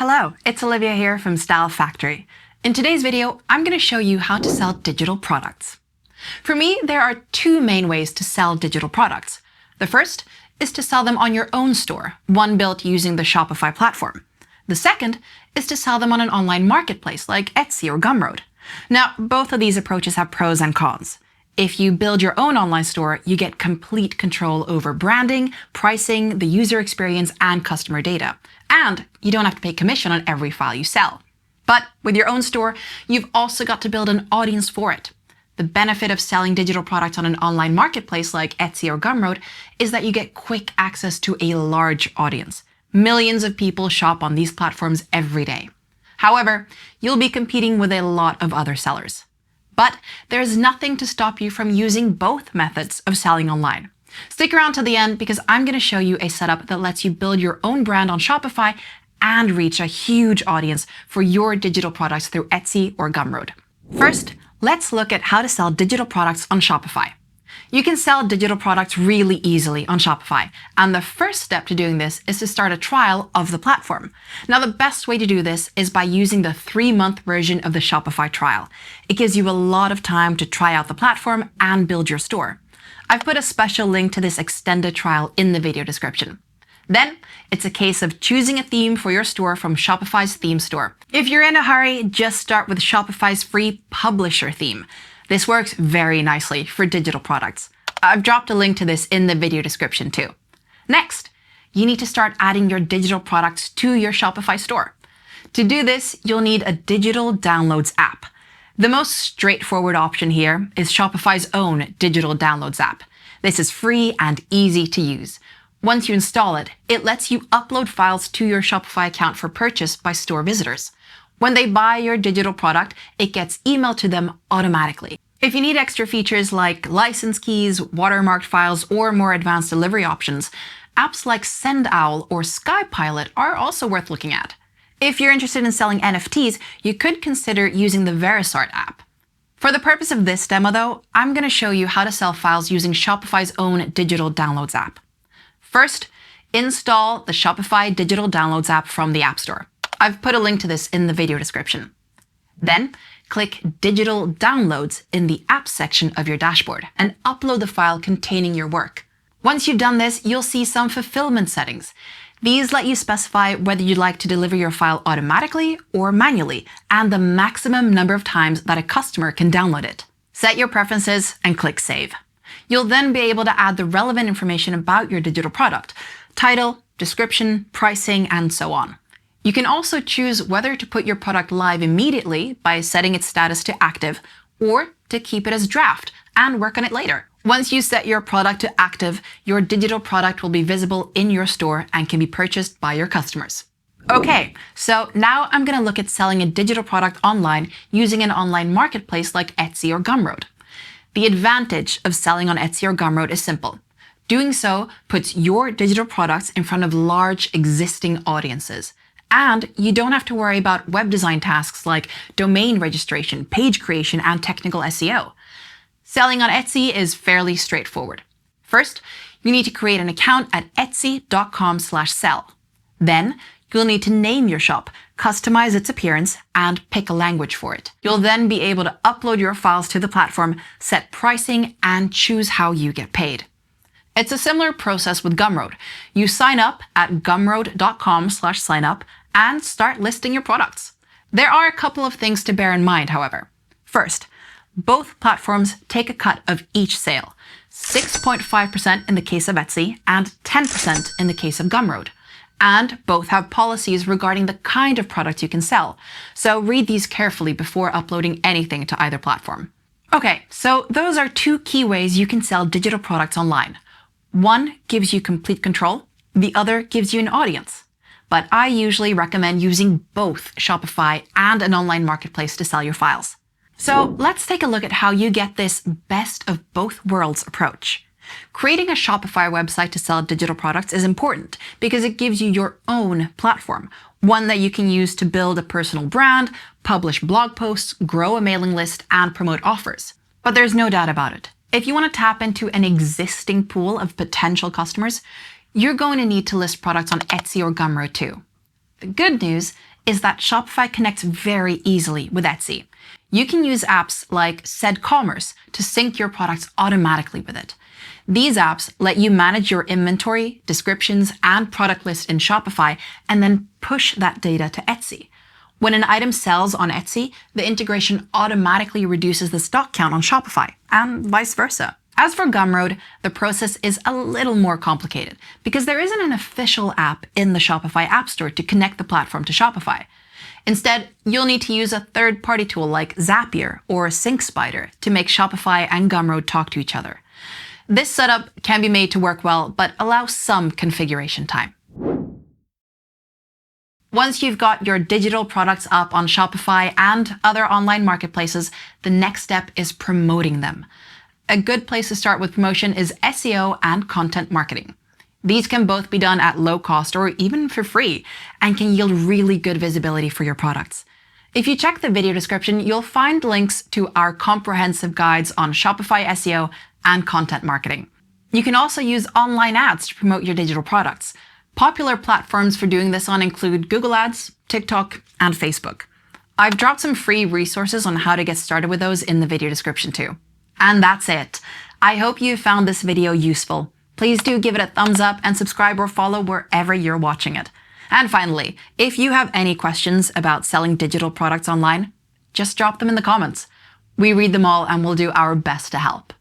Hello, it's Olivia here from Style Factory. In today's video, I'm going to show you how to sell digital products. For me, there are two main ways to sell digital products. The first is to sell them on your own store, one built using the Shopify platform. The second is to sell them on an online marketplace like Etsy or Gumroad. Now, both of these approaches have pros and cons. If you build your own online store, you get complete control over branding, pricing, the user experience, and customer data. And you don't have to pay commission on every file you sell. But with your own store, you've also got to build an audience for it. The benefit of selling digital products on an online marketplace like Etsy or Gumroad is that you get quick access to a large audience. Millions of people shop on these platforms every day. However, you'll be competing with a lot of other sellers. But there's nothing to stop you from using both methods of selling online. Stick around to the end because I'm going to show you a setup that lets you build your own brand on Shopify and reach a huge audience for your digital products through Etsy or Gumroad. First, let's look at how to sell digital products on Shopify. You can sell digital products really easily on Shopify, and the first step to doing this is to start a trial of the platform. Now, the best way to do this is by using the 3-month version of the Shopify trial. It gives you a lot of time to try out the platform and build your store. I've put a special link to this extended trial in the video description. Then, it's a case of choosing a theme for your store from Shopify's theme store. If you're in a hurry, just start with Shopify's free publisher theme. This works very nicely for digital products. I've dropped a link to this in the video description too. Next, you need to start adding your digital products to your Shopify store. To do this, you'll need a digital downloads app. The most straightforward option here is Shopify's own digital downloads app. This is free and easy to use. Once you install it, it lets you upload files to your Shopify account for purchase by store visitors. When they buy your digital product, it gets emailed to them automatically. If you need extra features like license keys, watermarked files, or more advanced delivery options, apps like SendOwl or SkyPilot are also worth looking at. If you're interested in selling NFTs, you could consider using the Verisart app. For the purpose of this demo though, I'm going to show you how to sell files using Shopify's own digital downloads app. First, install the Shopify digital downloads app from the App Store. I've put a link to this in the video description. Then, click Digital Downloads in the Apps section of your dashboard and upload the file containing your work. Once you've done this, you'll see some fulfillment settings. These let you specify whether you'd like to deliver your file automatically or manually, and the maximum number of times that a customer can download it. Set your preferences and click Save. You'll then be able to add the relevant information about your digital product: title, description, pricing, and so on. You can also choose whether to put your product live immediately by setting its status to active, or to keep it as draft and work on it later. Once you set your product to active, your digital product will be visible in your store and can be purchased by your customers. Okay, so now I'm going to look at selling a digital product online using an online marketplace like Etsy or Gumroad. The advantage of selling on Etsy or Gumroad is simple. Doing so puts your digital products in front of large existing audiences. And you don't have to worry about web design tasks like domain registration, page creation, and technical SEO. Selling on Etsy is fairly straightforward. First, you need to create an account at etsy.com/sell. Then, you'll need to name your shop, customize its appearance, and pick a language for it. You'll then be able to upload your files to the platform, set pricing, and choose how you get paid. It's a similar process with Gumroad. You sign up at gumroad.com/signup and start listing your products. There are a couple of things to bear in mind, however. First, both platforms take a cut of each sale, 6.5% in the case of Etsy and 10% in the case of Gumroad. And both have policies regarding the kind of product you can sell. So read these carefully before uploading anything to either platform. Okay, so those are two key ways you can sell digital products online. One gives you complete control, the other gives you an audience. But I usually recommend using both Shopify and an online marketplace to sell your files. So let's take a look at how you get this best of both worlds approach. Creating a Shopify website to sell digital products is important because it gives you your own platform, one that you can use to build a personal brand, publish blog posts, grow a mailing list, and promote offers. But there's no doubt about it. If you want to tap into an existing pool of potential customers, you're going to need to list products on Etsy or Gumroad too. The good news is that Shopify connects very easily with Etsy. You can use apps like Said Commerce to sync your products automatically with it. These apps let you manage your inventory, descriptions, and product list in Shopify and then push that data to Etsy. When an item sells on Etsy, the integration automatically reduces the stock count on Shopify, and vice versa. As for Gumroad, the process is a little more complicated because there isn't an official app in the Shopify App Store to connect the platform to Shopify. Instead, you'll need to use a third-party tool like Zapier or SyncSpider to make Shopify and Gumroad talk to each other. This setup can be made to work well, but allows some configuration time. Once you've got your digital products up on Shopify and other online marketplaces, the next step is promoting them. A good place to start with promotion is SEO and content marketing. These can both be done at low cost or even for free and can yield really good visibility for your products. If you check the video description, you'll find links to our comprehensive guides on Shopify SEO and content marketing. You can also use online ads to promote your digital products. Popular platforms for doing this on include Google Ads, TikTok, and Facebook. I've dropped some free resources on how to get started with those in the video description too. And that's it. I hope you found this video useful. Please do give it a thumbs up and subscribe or follow wherever you're watching it. And finally, if you have any questions about selling digital products online, just drop them in the comments. We read them all and we'll do our best to help.